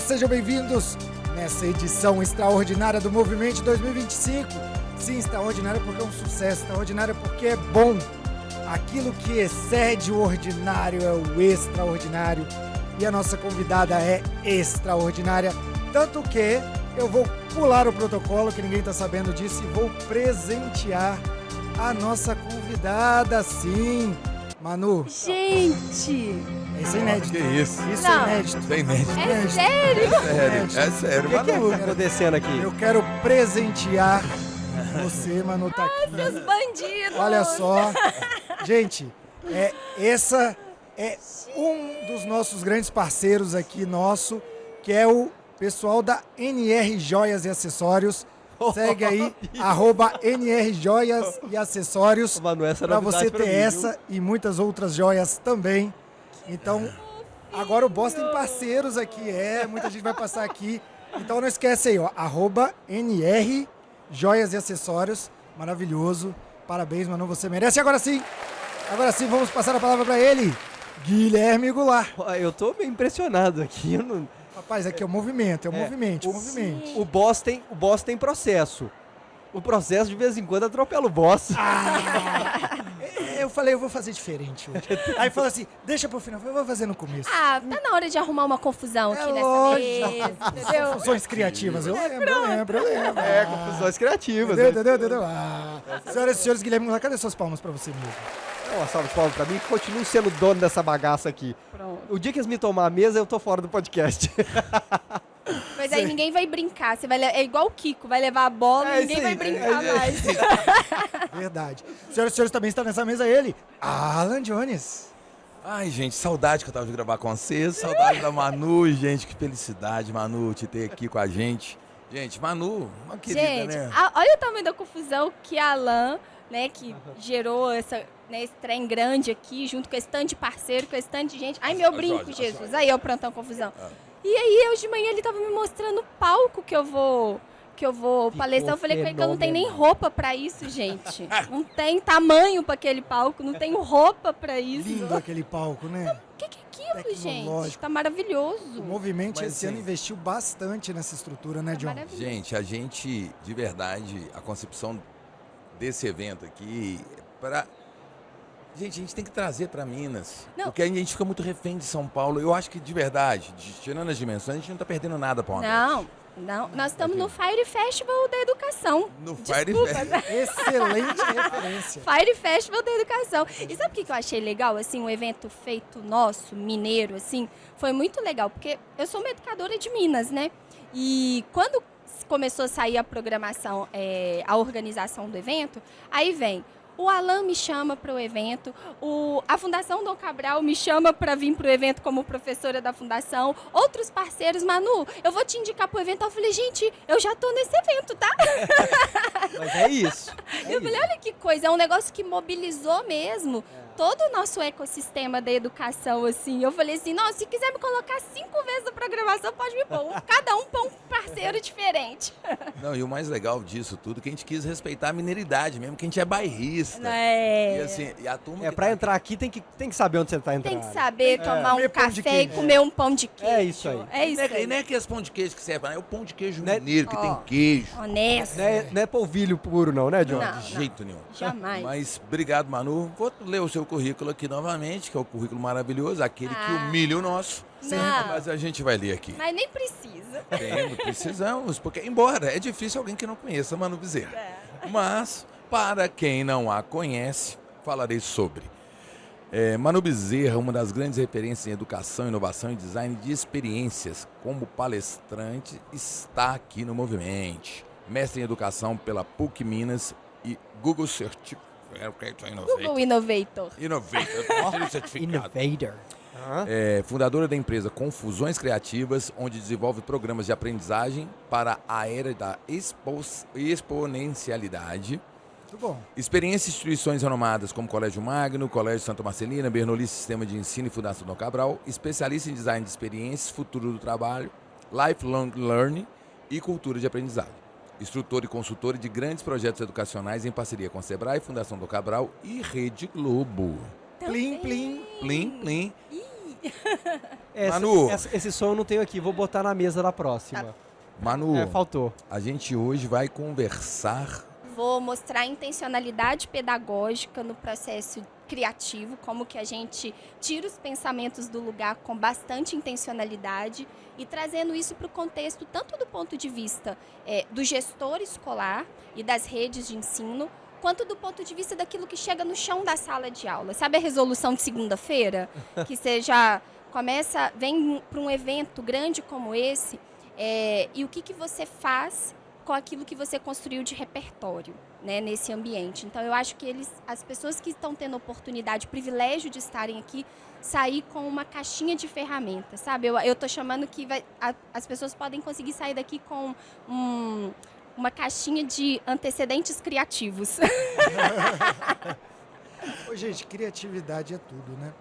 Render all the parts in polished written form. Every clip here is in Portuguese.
sejam bem-vindos nessa edição extraordinária do Movimento 2025. Sim, extraordinária porque é um sucesso, extraordinária porque é bom. Aquilo que excede o ordinário é o extraordinário. E a nossa convidada é extraordinária. Tanto que eu vou pular o protocolo, que ninguém está sabendo disso, e vou presentear a nossa convidada, sim. Manu. Gente! Isso é inédito. Que isso? Isso Não. é inédito. Isso é inédito. É sério? É sério, Que é? Manu. Tô descendo aqui. Eu quero presentear você, Manu, tá aqui. Seus bandidos! Olha só. Gente, essa é um dos nossos grandes parceiros aqui, nosso, que é o pessoal da NR Joias e Acessórios. Segue aí, @NR Joias e Acessórios, Manu, essa é pra novidade você pra ter mim, essa e muitas outras joias também. Então, agora o Boss tem parceiros aqui, muita gente vai passar aqui. Então não esquece aí, ó, @NR Joias e Acessórios, maravilhoso. Parabéns, Manu, você merece. Agora sim, vamos passar a palavra para ele, Guilherme Goulart. viu? Eu tô meio impressionado aqui. Eu não- Rapaz, aqui é o movimento, movimento. O boss tem processo. O processo, de vez em quando, atropela o boss. Eu falei, eu vou fazer diferente hoje. Aí falou assim, deixa pro final, eu vou fazer no começo. Ah, tá na hora de arrumar uma confusão aqui nessa lógico. mesa, entendeu? Confusões criativas, eu lembro. Confusões criativas. Entendeu? Senhoras e senhores, Guilherme Goulart, cadê suas palmas pra você mesmo? Uma salva de palmas pra mim, que continuo sendo dono dessa bagaça aqui. Pronto. O dia que eles me tomar a mesa, eu tô fora do podcast. Mas aí ninguém vai brincar. Você vai é igual o Kiko, vai levar a bola e ninguém isso vai aí. brincar mais. Verdade. Senhoras e senhores, também está nessa mesa ele, Alan Jones. Ai, gente, saudade que eu tava de gravar com vocês. Saudade da Manu, gente. Que felicidade, Manu, te ter aqui com a gente. Gente, Manu, uma querida, Gente, né? olha o tamanho da confusão que a Alan, né, que gerou esse trem grande aqui, junto com esse tanto de parceiro, com esse tanto de gente. Ai, meu brinco, Jesus. Aí, eu prontão confusão. E aí, hoje de manhã, ele tava me mostrando o palco que eu vou palestrar. Eu falei com ele que eu não tenho nem roupa pra isso, gente. Não tem tamanho pra aquele palco, não tenho roupa pra isso. Lindo aquele palco, né? O que é aquilo, gente? Tecnológico. Tá maravilhoso. O movimento Mas, esse ano assim, investiu bastante nessa estrutura, né, John? Maravilhoso. Gente, a gente, de verdade, a concepção desse evento aqui, Gente, a gente tem que trazer para Minas, Não. porque a gente fica muito refém de São Paulo. Eu acho que, de verdade, tirando as dimensões, a gente não tá perdendo nada para uma Não. Nós estamos no Fire Festival da Educação. No Fire Desculpa, Festival. Excelente referência. Fire Festival da Educação. E sabe o que eu achei legal, assim, um evento feito nosso, mineiro, assim, foi muito legal, porque eu sou uma educadora de Minas, né? E quando começou a sair a programação, a organização do evento, aí vem... O Alan me chama para o evento, a Fundação Dom Cabral me chama para vir para o evento como professora da Fundação, outros parceiros, Manu, eu vou te indicar para o evento. Eu falei, gente, eu já tô nesse evento, tá? Mas é isso. Eu falei, olha que coisa, é um negócio que mobilizou mesmo todo o nosso ecossistema da educação, assim. Eu falei assim, nossa, se quiser me colocar 5 vezes na programação, pode me pôr. Cada um põe um parceiro diferente. Não, e o mais legal disso tudo é que a gente quis respeitar a mineiridade, mesmo que a gente é bairrista. É. E assim, e a turma que Pra tá entrar aqui tem que saber onde você tá entrando. Tem que saber tomar Comer um pão de café e queijo. comer um pão de queijo. É isso aí. É isso aqui, aí. não é aqueles pão de queijo que serve, não, é o pão de queijo Né? mineiro, que Ó. tem queijo. Honesto. Não é polvilho puro, não, né, John? Não. De jeito nenhum. Jamais. Mas obrigado, Manu. Vou ler o seu currículo aqui novamente, que é o currículo maravilhoso, aquele que humilha o nosso. Não. Mas a gente vai ler aqui. Mas nem precisa. Precisamos, porque embora é difícil alguém que não conheça Manu Bezerra. Mas, para quem não a conhece, falarei sobre. Manu Bezerra, uma das grandes referências em educação, inovação e design de experiências. Como palestrante, está aqui no Movimento. Mestre em educação pela PUC Minas e Google Google Innovator. Innovator, certificado. Innovator. Fundadora da empresa Confusões Criativas, onde desenvolve programas de aprendizagem para a era da exponencialidade. Muito bom. Experiência em instituições renomadas como Colégio Magno, Colégio Santa Marcelina, Bernoulli Sistema de Ensino e Fundação Dom Cabral. Especialista em design de experiências, futuro do trabalho, lifelong learning e cultura de aprendizagem. Instrutor e consultor de grandes projetos educacionais em parceria com a Sebrae, Fundação Dom Cabral e Rede Globo. Plim, plim. Plim, plim. Manu. Esse som eu não tenho aqui, vou botar na mesa da próxima. Manu, Faltou. a gente hoje vai conversar. Vou mostrar a intencionalidade pedagógica no processo criativo, como que a gente tira os pensamentos do lugar com bastante intencionalidade e trazendo isso para o contexto tanto do ponto de vista do gestor escolar e das redes de ensino, quanto do ponto de vista daquilo que chega no chão da sala de aula. Sabe a resolução de segunda-feira? Que você já vem para um evento grande como esse, e o que você faz com aquilo que você construiu de repertório, né, nesse ambiente. Então, eu acho que as pessoas que estão tendo oportunidade, o privilégio de estarem aqui, sair com uma caixinha de ferramentas, sabe? Eu estou chamando que as pessoas podem conseguir sair daqui com uma caixinha de antecedentes criativos. Ô, gente, criatividade é tudo, né?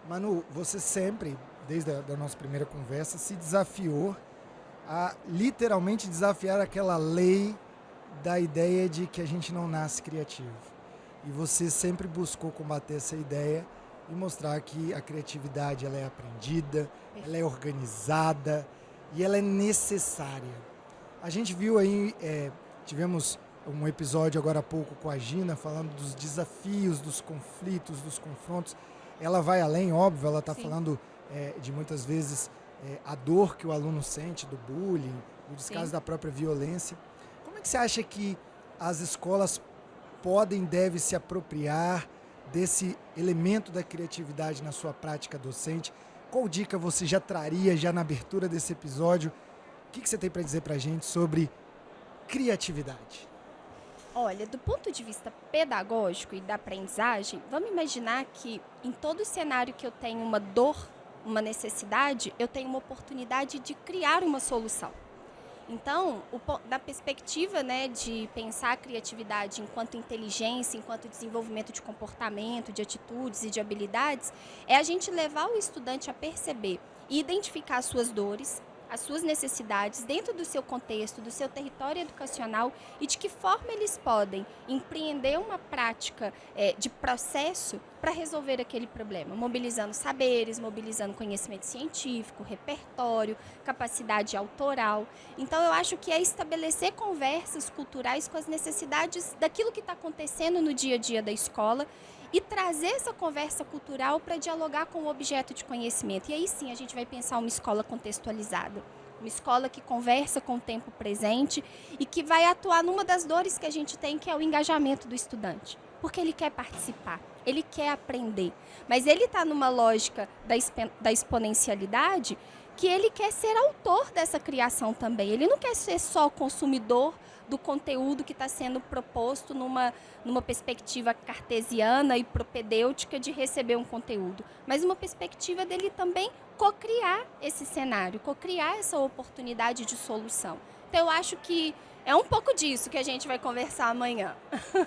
Manu, você sempre, desde a nossa primeira conversa, se desafiou a literalmente desafiar aquela lei da ideia de que a gente não nasce criativo. E você sempre buscou combater essa ideia e mostrar que a criatividade ela é aprendida, ela é organizada e ela é necessária. A gente viu aí, tivemos um episódio agora há pouco com a Gina falando dos desafios, dos conflitos, dos confrontos. Ela vai além, óbvio, ela está falando de muitas vezes a dor que o aluno sente do bullying, do descaso da própria violência. Como é que você acha que as escolas devem se apropriar desse elemento da criatividade na sua prática docente? Qual dica você já traria já na abertura desse episódio? O que você tem para dizer para a gente sobre criatividade? Olha, do ponto de vista pedagógico e da aprendizagem, vamos imaginar que em todo cenário que eu tenho uma dor, uma necessidade, eu tenho uma oportunidade de criar uma solução. Então, da perspectiva, né, de pensar a criatividade enquanto inteligência, enquanto desenvolvimento de comportamento, de atitudes e de habilidades, é a gente levar o estudante a perceber e identificar as suas dores, as suas necessidades dentro do seu contexto, do seu território educacional e de que forma eles podem empreender uma prática de processo para resolver aquele problema, mobilizando saberes, mobilizando conhecimento científico, repertório, capacidade autoral. Então, eu acho que é estabelecer conversas culturais com as necessidades daquilo que está acontecendo no dia a dia da escola e trazer essa conversa cultural para dialogar com o objeto de conhecimento. E aí sim a gente vai pensar uma escola contextualizada, uma escola que conversa com o tempo presente e que vai atuar numa das dores que a gente tem, que é o engajamento do estudante. Porque ele quer participar, ele quer aprender, mas ele está numa lógica da exponencialidade que ele quer ser autor dessa criação também. Ele não quer ser só consumidor do conteúdo que está sendo proposto numa perspectiva cartesiana e propedêutica de receber um conteúdo, mas uma perspectiva dele também cocriar esse cenário, cocriar essa oportunidade de solução. Então, eu acho que é um pouco disso que a gente vai conversar amanhã.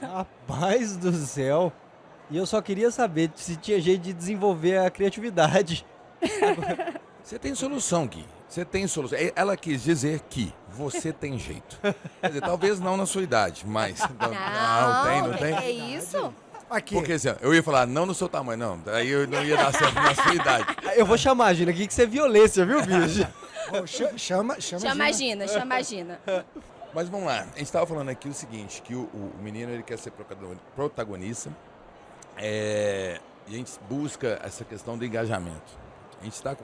Rapaz do céu! E eu só queria saber se tinha jeito de desenvolver a criatividade. Você tem solução, Gui. Você tem solução. Ela quis dizer que você tem jeito. Quer dizer, talvez não na sua idade, mas... Não tem. É isso? Aqui. Porque assim, eu ia falar, não no seu tamanho, não. Aí eu não ia dar certo na sua idade. Eu vou chamar a Gina aqui, que isso é violência, viu, bicho? Chama Chama a Gina. Mas vamos lá, a gente estava falando aqui o seguinte, que o menino ele quer ser protagonista, e a gente busca essa questão do engajamento. A gente está com...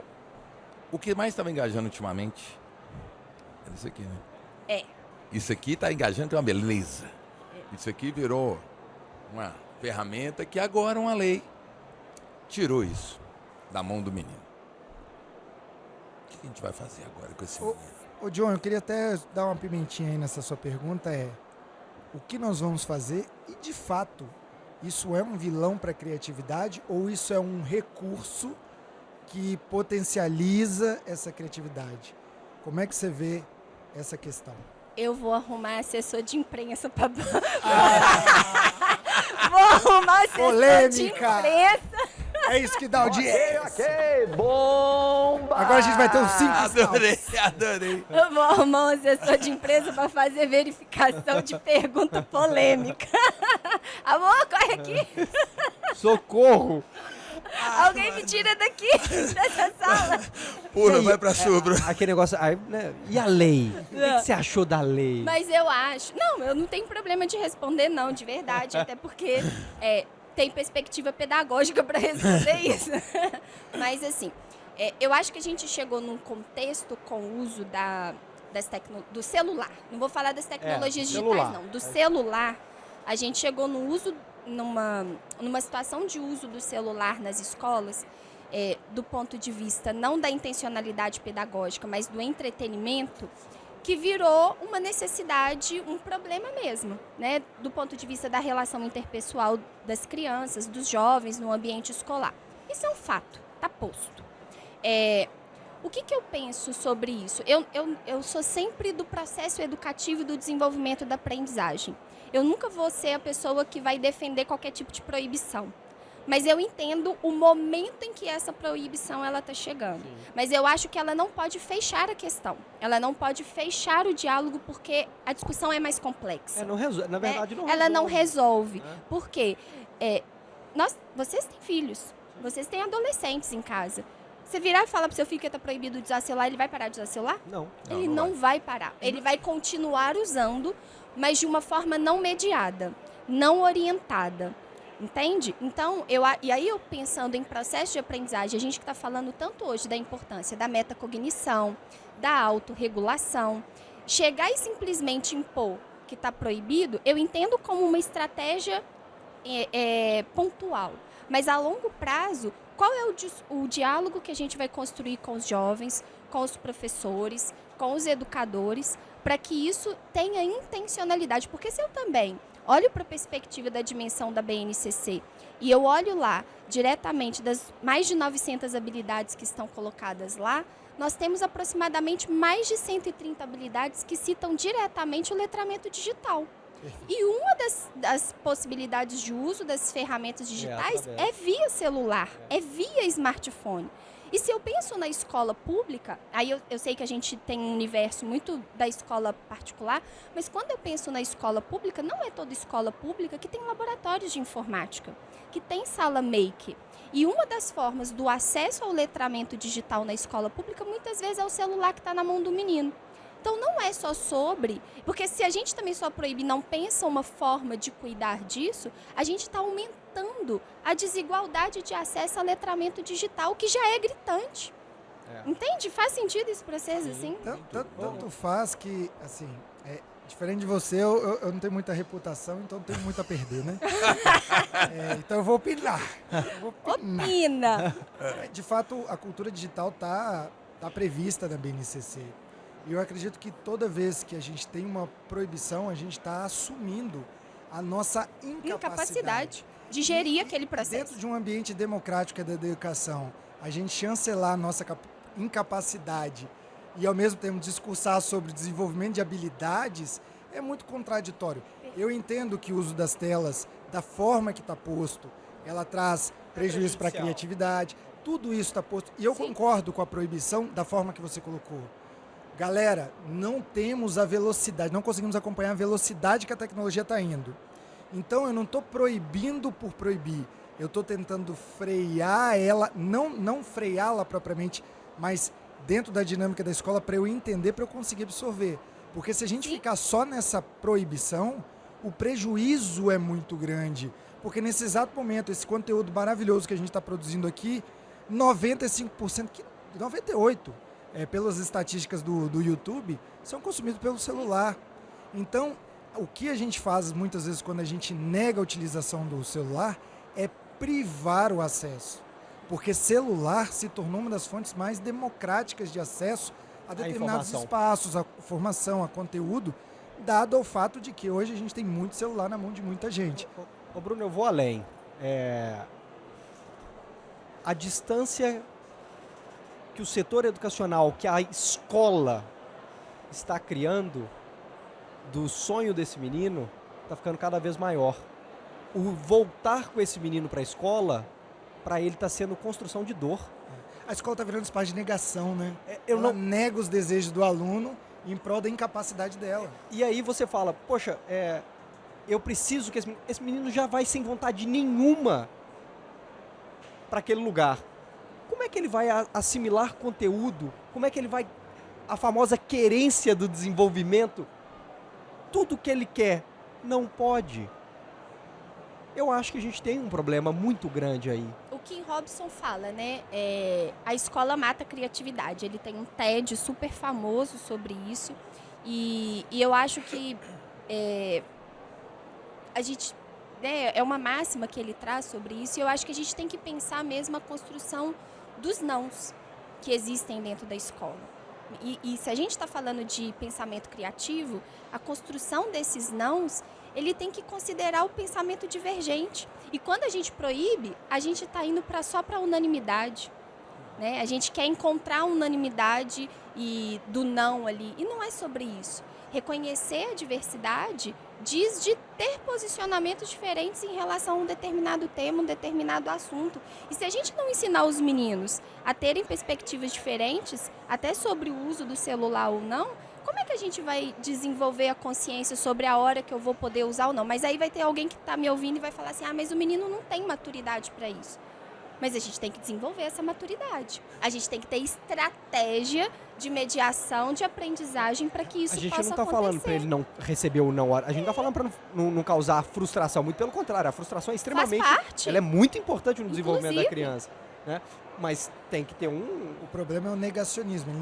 O que mais estava engajando ultimamente é isso aqui, né? Isso aqui está engajando, tem uma beleza. Isso aqui virou uma ferramenta que agora uma lei tirou isso da mão do menino. O que a gente vai fazer agora com esse menino? Ô, John, eu queria até dar uma pimentinha aí nessa sua pergunta, o que nós vamos fazer e, de fato, isso é um vilão para a criatividade ou isso é um recurso que potencializa essa criatividade? Como é que você vê essa questão? Eu vou arrumar assessor de imprensa para... Vou arrumar assessor de imprensa. É isso que dá audiência. Ok, bomba! Agora a gente vai ter uns 5 Adorei. Eu vou arrumar um assessor de empresa para fazer verificação de pergunta polêmica. Amor, corre aqui. Socorro! Alguém me tira daqui, dessa sala. Pula, E aí, vai pra sobra. Aquele negócio, aí, né, e a lei? O que você achou da lei? Mas eu acho... Não, eu não tenho problema de responder, não, de verdade. Até porque tem perspectiva pedagógica para responder isso. Mas, assim, eu acho que a gente chegou num contexto com o uso do celular. Não vou falar das tecnologias digitais, não. Do celular, a gente chegou no uso... Numa situação de uso do celular nas escolas, do ponto de vista não da intencionalidade pedagógica, mas do entretenimento, que virou uma necessidade, um problema mesmo, né? Do ponto de vista da relação interpessoal das crianças, dos jovens no ambiente escolar. Isso é um fato, está posto. O que eu penso sobre isso? Eu sou sempre do processo educativo e do desenvolvimento da aprendizagem. Eu nunca vou ser a pessoa que vai defender qualquer tipo de proibição. Mas eu entendo o momento em que essa proibição está chegando. Sim. Mas eu acho que ela não pode fechar a questão. Ela não pode fechar o diálogo porque a discussão é mais complexa. Não resolve. Na verdade, não resolve. Ela não resolve. Por quê? Vocês têm filhos. Vocês têm adolescentes em casa. Você virar e falar pro seu filho que está proibido de usar celular, ele vai parar de usar celular? Não. Ele não vai parar. Ele vai continuar usando, mas de uma forma não mediada, não orientada. Entende? Então, e aí eu pensando em processo de aprendizagem, a gente que está falando tanto hoje da importância da metacognição, da autorregulação, chegar e simplesmente impor que está proibido, eu entendo como uma estratégia pontual. Mas a longo prazo, qual é o diálogo que a gente vai construir com os jovens, com os professores, com os educadores, para que isso tenha intencionalidade? Porque se eu também olho para a perspectiva da dimensão da BNCC e eu olho lá diretamente das mais de 900 habilidades que estão colocadas lá, nós temos aproximadamente mais de 130 habilidades que citam diretamente o letramento digital. E uma das possibilidades de uso das ferramentas digitais é via celular, é via smartphone. E se eu penso na escola pública, aí eu sei que a gente tem um universo muito da escola particular, mas quando eu penso na escola pública, não é toda escola pública que tem laboratórios de informática, que tem sala make. E uma das formas do acesso ao letramento digital na escola pública, muitas vezes é o celular que está na mão do menino. Então, não é só sobre... Porque se a gente também só proíbe e não pensa uma forma de cuidar disso, a gente está aumentando a desigualdade de acesso ao letramento digital, que já é gritante. Entende? Faz sentido isso para vocês, assim? Tanto faz que, assim... Diferente de você, eu não tenho muita reputação, então não tenho muito a perder, né? Então eu vou opinar. Opina! De fato, a cultura digital tá prevista na BNCC. E eu acredito que toda vez que a gente tem uma proibição, a gente está assumindo a nossa incapacidade de gerir aquele processo. Dentro de um ambiente democrático da educação, a gente chancelar a nossa incapacidade e, ao mesmo tempo, discursar sobre desenvolvimento de habilidades é muito contraditório. Eu entendo que o uso das telas, da forma que está posto, ela traz prejuízo para a criatividade, tudo isso está posto. E eu concordo com a proibição da forma que você colocou. Galera, não temos a velocidade, não conseguimos acompanhar a velocidade que a tecnologia está indo. Então, eu não estou proibindo por proibir. Eu estou tentando frear ela, não freá-la propriamente, mas dentro da dinâmica da escola para eu entender, para eu conseguir absorver. Porque se a gente ficar só nessa proibição, o prejuízo é muito grande. Porque nesse exato momento, esse conteúdo maravilhoso que a gente está produzindo aqui, 95%, 98%, pelas estatísticas do YouTube, são consumidos pelo celular. Então, o que a gente faz muitas vezes quando a gente nega a utilização do celular é privar o acesso. Porque celular se tornou uma das fontes mais democráticas de acesso a determinados espaços, a informação, a conteúdo, dado ao fato de que hoje a gente tem muito celular na mão de muita gente. Ô Bruno, eu vou além. A distância que o setor educacional, que a escola está criando do sonho desse menino, está ficando cada vez maior. O voltar com esse menino para a escola, para ele está sendo construção de dor. A escola está virando espaço de negação, né? Ela nega os desejos do aluno em prol da incapacidade dela. E aí você fala, poxa, eu preciso que esse menino já vai sem vontade nenhuma para aquele lugar. Como é que ele vai assimilar conteúdo? Como é que ele vai... A famosa querência do desenvolvimento? Tudo que ele quer não pode. Eu acho que a gente tem um problema muito grande aí. O Kim Robson fala, né? A escola mata a criatividade. Ele tem um TED super famoso sobre isso. E eu acho que a gente... Né, é uma máxima que ele traz sobre isso. E eu acho que a gente tem que pensar mesmo a construção dos nãos que existem dentro da escola. E se a gente está falando de pensamento criativo, a construção desses nãos, ele tem que considerar o pensamento divergente. E quando a gente proíbe, a gente está indo só para a unanimidade. Né? A gente quer encontrar a unanimidade do não ali. E não é sobre isso. Reconhecer a diversidade diz de ter posicionamentos diferentes em relação a um determinado tema, um determinado assunto. E se a gente não ensinar os meninos a terem perspectivas diferentes, até sobre o uso do celular ou não, como é que a gente vai desenvolver a consciência sobre a hora que eu vou poder usar ou não? Mas aí vai ter alguém que está me ouvindo e vai falar assim, mas o menino não tem maturidade para isso. Mas a gente tem que desenvolver essa maturidade. A gente tem que ter estratégia de mediação, de aprendizagem para que isso possa acontecer. A gente não está falando para ele não receber ou não. A gente não está falando para não causar frustração. Muito pelo contrário, a frustração é extremamente... Faz parte. Ela é muito importante no desenvolvimento da Inclusive. criança. Né? Mas tem que ter O problema é o negacionismo.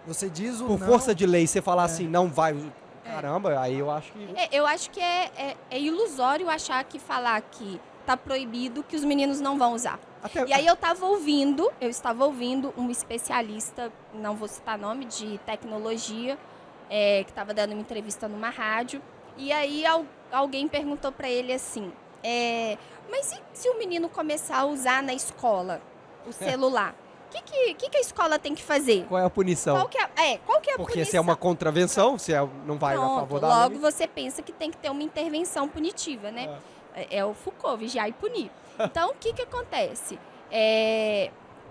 Você diz o Por não... força de lei, você falar assim, não vai... Caramba, aí eu acho que... Eu acho que é ilusório achar que falar que está proibido, que os meninos não vão usar. E aí eu estava ouvindo um especialista, não vou citar nome, de tecnologia, que estava dando uma entrevista numa rádio, e aí alguém perguntou para ele assim, mas e se o menino começar a usar na escola o celular? O que a escola tem que fazer? Qual é a punição? Qual que é a Porque punição? se é uma contravenção, se não vai a favor da logo lei. você pensa que tem que ter uma intervenção punitiva, né? É o Foucault, vigiar e punir. Então, o que acontece?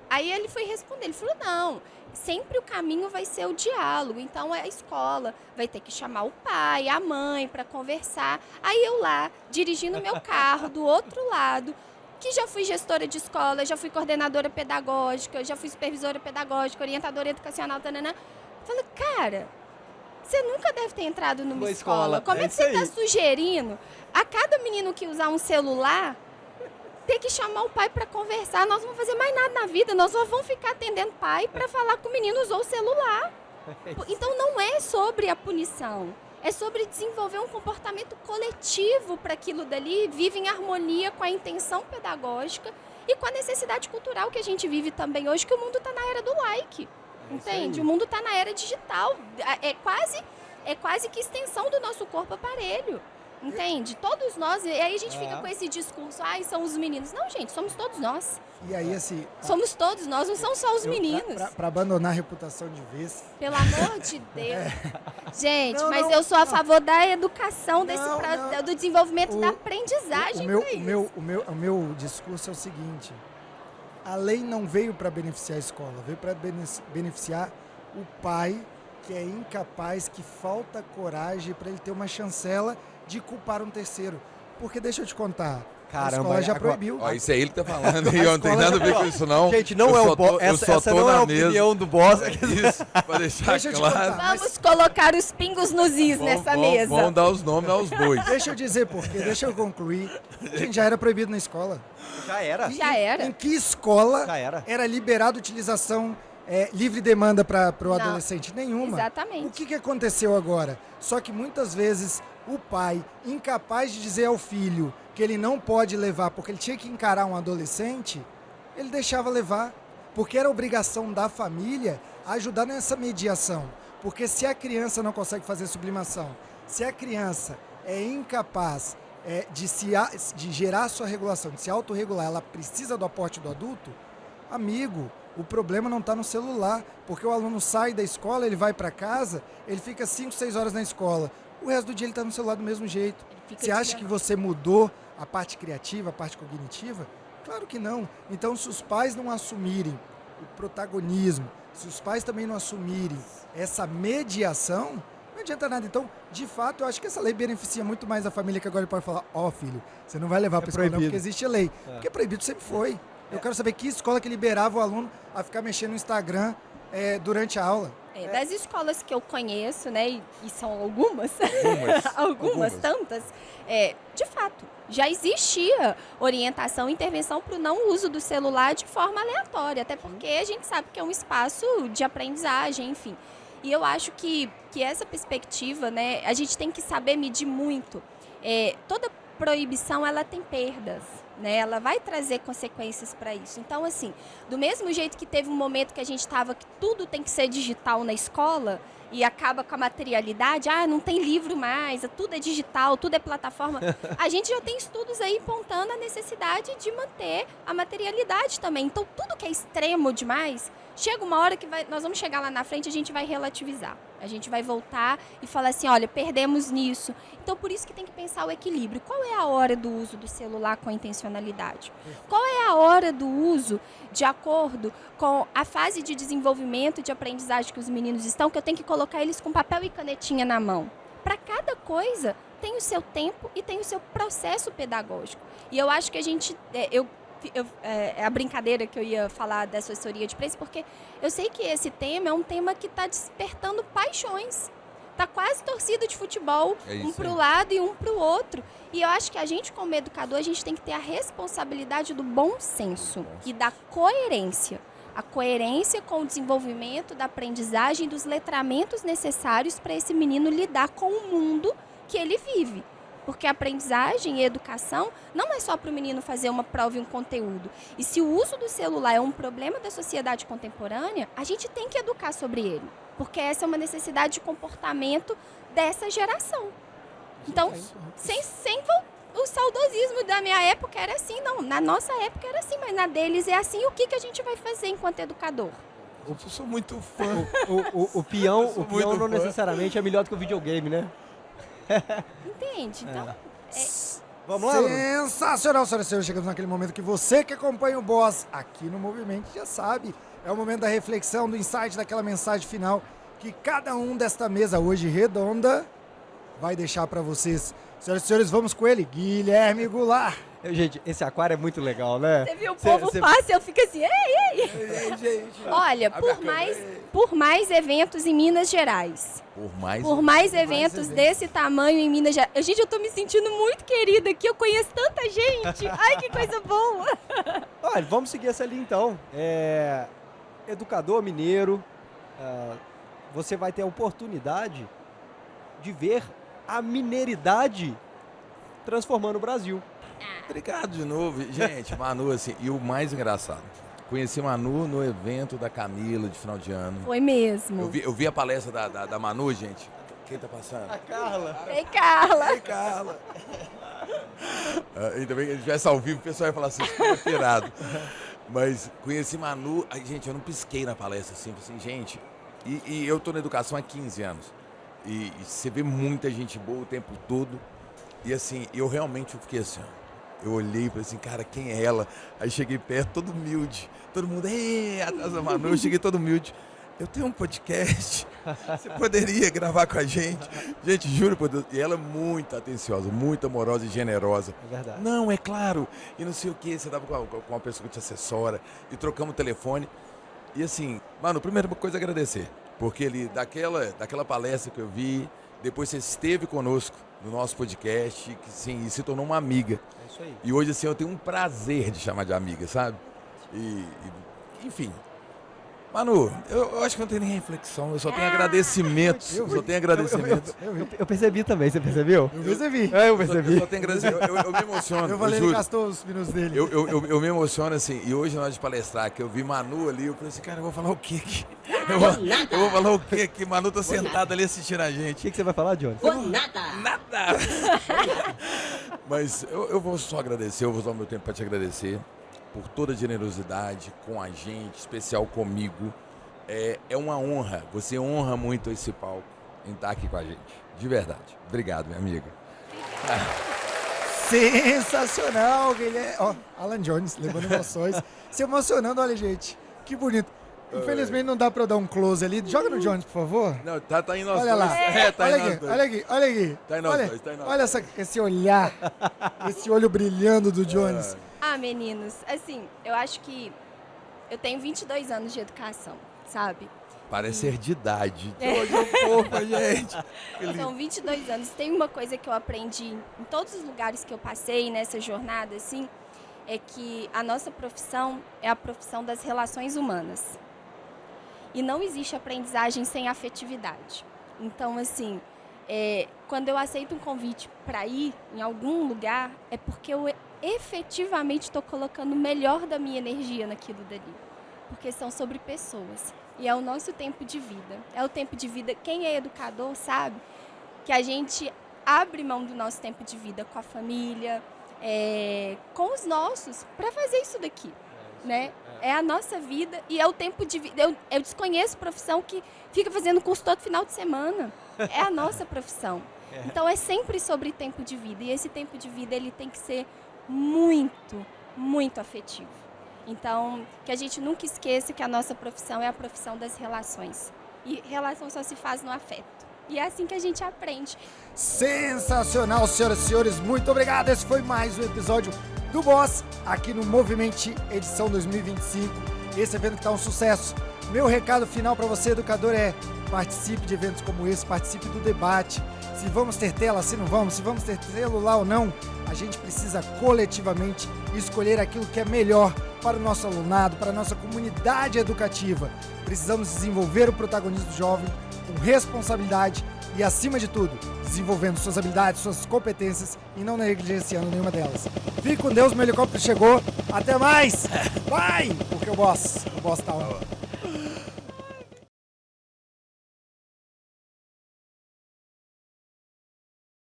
Aí ele foi responder, ele falou, não, sempre o caminho vai ser o diálogo, então a escola vai ter que chamar o pai, a mãe para conversar. Aí eu lá, dirigindo meu carro do outro lado, que já fui gestora de escola, já fui coordenadora pedagógica, já fui supervisora pedagógica, orientadora educacional, tanana. Falei, cara, você nunca deve ter entrado numa escola. Como é que você está sugerindo a cada menino que usar um celular ter que chamar o pai para conversar? Nós não vamos fazer mais nada na vida, nós só vamos ficar atendendo pai para falar que o menino usou o celular. Então não é sobre a punição, é sobre desenvolver um comportamento coletivo para aquilo dali, vive em harmonia com a intenção pedagógica e com a necessidade cultural que a gente vive também hoje, que o mundo está na era do like. Entende? O mundo está na era digital. É quase que extensão do nosso corpo aparelho. Entende? Todos nós. E aí a gente fica com esse discurso, são os meninos. Não, gente, somos todos nós. E aí, assim... Somos todos nós, não são só os meninos. Para abandonar a reputação de vez... Pelo amor de Deus. Gente, eu sou a favor da educação, do desenvolvimento da aprendizagem para isso. O meu discurso é o seguinte... A lei não veio para beneficiar a escola, veio para beneficiar o pai que é incapaz, que falta coragem para ele ter uma chancela de culpar um terceiro. Porque deixa eu te contar, Caramba, a escola já proibiu. Ó, isso é ele que tá falando, e eu não tenho nada a ver com isso não. Gente, não é o boss, essa não é a opinião do boss. Isso, para deixar Deixa eu te claro. contar. Vamos colocar os pingos nos is nessa mesa. Vamos dar os nomes aos bois. Deixa eu dizer por quê, deixa eu concluir. Gente, já era proibido na escola. Já era. Já era. Em que escola Já era. liberado utilização livre demanda para o adolescente? Nenhuma. Exatamente. O que aconteceu agora? Só que muitas vezes o pai, incapaz de dizer ao filho que ele não pode levar porque ele tinha que encarar um adolescente, ele deixava levar. Porque era obrigação da família ajudar nessa mediação. Porque se a criança não consegue fazer sublimação, se a criança é incapaz de gerar sua regulação, de se autorregular, ela precisa do aporte do adulto, amigo, o problema não está no celular, porque o aluno sai da escola, ele vai para casa, ele fica 5, 6 horas na escola, o resto do dia ele está no celular do mesmo jeito. Você acha que você mudou a parte criativa, a parte cognitiva? Claro que não. Então, se os pais não assumirem o protagonismo, se os pais também não assumirem essa mediação, não adianta nada. Então, de fato, eu acho que essa lei beneficia muito mais a família, que agora ele pode falar, filho, você não vai levar pra escola não, porque existe a lei. Porque proibido sempre foi. Eu quero saber que escola que liberava o aluno a ficar mexendo no Instagram durante a aula. Das escolas que eu conheço, né, e são algumas, algumas tantas, de fato, já existia orientação e intervenção para o não uso do celular de forma aleatória, até porque a gente sabe que é um espaço de aprendizagem, enfim. E eu acho que essa perspectiva, né, a gente tem que saber medir muito. Toda proibição, ela tem perdas, né? Ela vai trazer consequências para isso. Então, assim, do mesmo jeito que teve um momento que a gente estava que tudo tem que ser digital na escola e acaba com a materialidade, não tem livro mais, tudo é digital, tudo é plataforma. A gente já tem estudos aí apontando a necessidade de manter a materialidade também. Então, tudo que é extremo demais, chega uma hora que nós vamos chegar lá na frente, a gente vai relativizar. A gente vai voltar e falar assim, olha, perdemos nisso. Então, por isso que tem que pensar o equilíbrio. Qual é a hora do uso do celular com a intencionalidade? Qual é a hora do uso de acordo com a fase de desenvolvimento, de aprendizagem que os meninos estão, que eu tenho que colocar eles com papel e canetinha na mão? Para cada coisa, tem o seu tempo e tem o seu processo pedagógico. E eu acho que a gente... é a brincadeira que eu ia falar da assessoria de preço, porque eu sei que esse tema é um tema que está despertando paixões. Está quase torcida de futebol, um para o lado e um para o outro. E eu acho que a gente, como educador, a gente tem que ter a responsabilidade do bom senso e da coerência. A coerência com o desenvolvimento da aprendizagem e dos letramentos necessários para esse menino lidar com o mundo que ele vive. Porque a aprendizagem e a educação não é só para o menino fazer uma prova e um conteúdo. E se o uso do celular é um problema da sociedade contemporânea, a gente tem que educar sobre ele. Porque essa é uma necessidade de comportamento dessa geração. Então, sem o saudosismo da minha época era assim, não. Na nossa época era assim, mas na deles é assim. O que a gente vai fazer enquanto educador? Eu sou muito fã. O peão não necessariamente é melhor do que o videogame, né? Entende? Então, vamos lá, Bruno? Sensacional, senhoras e senhores. Chegamos naquele momento que você que acompanha o Boss aqui no Movimento já sabe. É o momento da reflexão, do insight, daquela mensagem final que cada um desta mesa hoje redonda vai deixar para vocês. Senhoras e senhores, vamos com ele, Guilherme Goulart. Gente, esse aquário é muito legal, né? Você viu o povo fácil, eu fico assim, ei. Gente. Olha, por mais eventos em Minas Gerais. Por mais eventos desse tamanho em Minas Gerais. Gente, eu tô me sentindo muito querida aqui, eu conheço tanta gente. Ai, que coisa boa. Olha, vamos seguir essa linha então. Educador mineiro, você vai ter a oportunidade de ver a mineiridade transformando o Brasil. Obrigado de novo. Gente, Manu, assim, e o mais engraçado, conheci Manu no evento da Camila de final de ano. Foi mesmo. Eu vi a palestra da Manu, gente. Quem tá passando? A Carla. Ei, Carla. Ei, Carla. Ainda bem que a gente tivesse ao vivo, o pessoal ia falar assim, ficou pirado. Mas conheci Manu, gente, eu não pisquei na palestra assim, gente. E eu tô na educação há 15 anos. E você vê muita gente boa o tempo todo. E assim, eu realmente fiquei assim, ó. Eu olhei e falei assim, cara, quem é ela? Aí cheguei perto, todo humilde. Todo mundo, atrás da Manu, eu cheguei todo humilde. Eu tenho um podcast, você poderia gravar com a gente? Gente, juro por Deus. E ela é muito atenciosa, muito amorosa e generosa. É verdade. Não, é claro. E não sei o que, você tava com uma pessoa que te assessora. E trocamos o telefone. E assim, Manu, primeira coisa é agradecer. Porque ele, daquela palestra que eu vi, depois você esteve conosco no nosso podcast, que sim, e se tornou uma amiga. É isso aí. E hoje, assim, eu tenho um prazer de chamar de amiga, sabe? Enfim. Manu, eu acho que não tenho nem reflexão, eu só tenho agradecimentos. Eu percebi também, você percebeu? Eu percebi. Eu percebi. Eu só tenho agradecimento. Eu me emociono. Eu falei, ele gastou os minutos dele. Eu me emociono assim, e hoje na hora de palestrar, que eu vi Manu ali, eu falei assim, cara, eu vou falar o quê aqui? Eu vou falar o quê aqui? Manu tá sentada ali assistindo a gente. O que você vai falar, Johnny? Nada! Mas eu vou só agradecer, eu vou usar o meu tempo para te agradecer por toda a generosidade com a gente, especial comigo. É uma honra, você honra muito esse palco em estar aqui com a gente, de verdade. Obrigado, minha amiga. Sensacional, Guilherme. Ó, Alan Jones, levando emoções, se emocionando, olha, gente, que bonito. Infelizmente não dá pra eu dar um close ali. Joga no Jones, por favor. Não, tá em nós Olha dois. lá. Tá olha em nós aqui, dois. olha aqui, olha aqui. Tá em nós olha, dois, tá em nós olha esse olhar, esse olho brilhando do Jones. Ah, meninos, assim, eu acho que eu tenho 22 anos de educação, sabe? Parece ser de idade. É. Hoje um pouco, gente. Que lindo. São 22 anos. Tem uma coisa que eu aprendi em todos os lugares que eu passei nessa jornada, assim, é que a nossa profissão é a profissão das relações humanas. E não existe aprendizagem sem afetividade. Então, assim, quando eu aceito um convite para ir em algum lugar, é porque eu efetivamente estou colocando o melhor da minha energia naquilo dali. Porque são sobre pessoas. E é o nosso tempo de vida. É o tempo de vida. Quem é educador sabe que a gente abre mão do nosso tempo de vida com a família, com os nossos, para fazer isso daqui. Né? É a nossa vida e é o tempo de vida. Eu desconheço profissão que fica fazendo curso todo final de semana. É a nossa profissão. Então é sempre sobre tempo de vida. E esse tempo de vida ele tem que ser muito, muito afetivo. Então, que a gente nunca esqueça que a nossa profissão é a profissão das relações. E relação só se faz no afeto. E é assim que a gente aprende. Sensacional, senhoras e senhores. Muito obrigado. Esse foi mais um episódio do Boss aqui no Movimente edição 2025. Esse evento que tá um sucesso. Meu recado final para você, educador, é participe de eventos como esse, participe do debate. Se vamos ter tela, se não vamos, se vamos ter celular ou não, a gente precisa coletivamente escolher aquilo que é melhor para o nosso alunado, para a nossa comunidade educativa. Precisamos desenvolver o protagonismo jovem com responsabilidade e, acima de tudo, desenvolvendo suas habilidades, suas competências e não negligenciando nenhuma delas. Fique com Deus, meu helicóptero chegou. Até mais! Vai! Porque o boss tá on.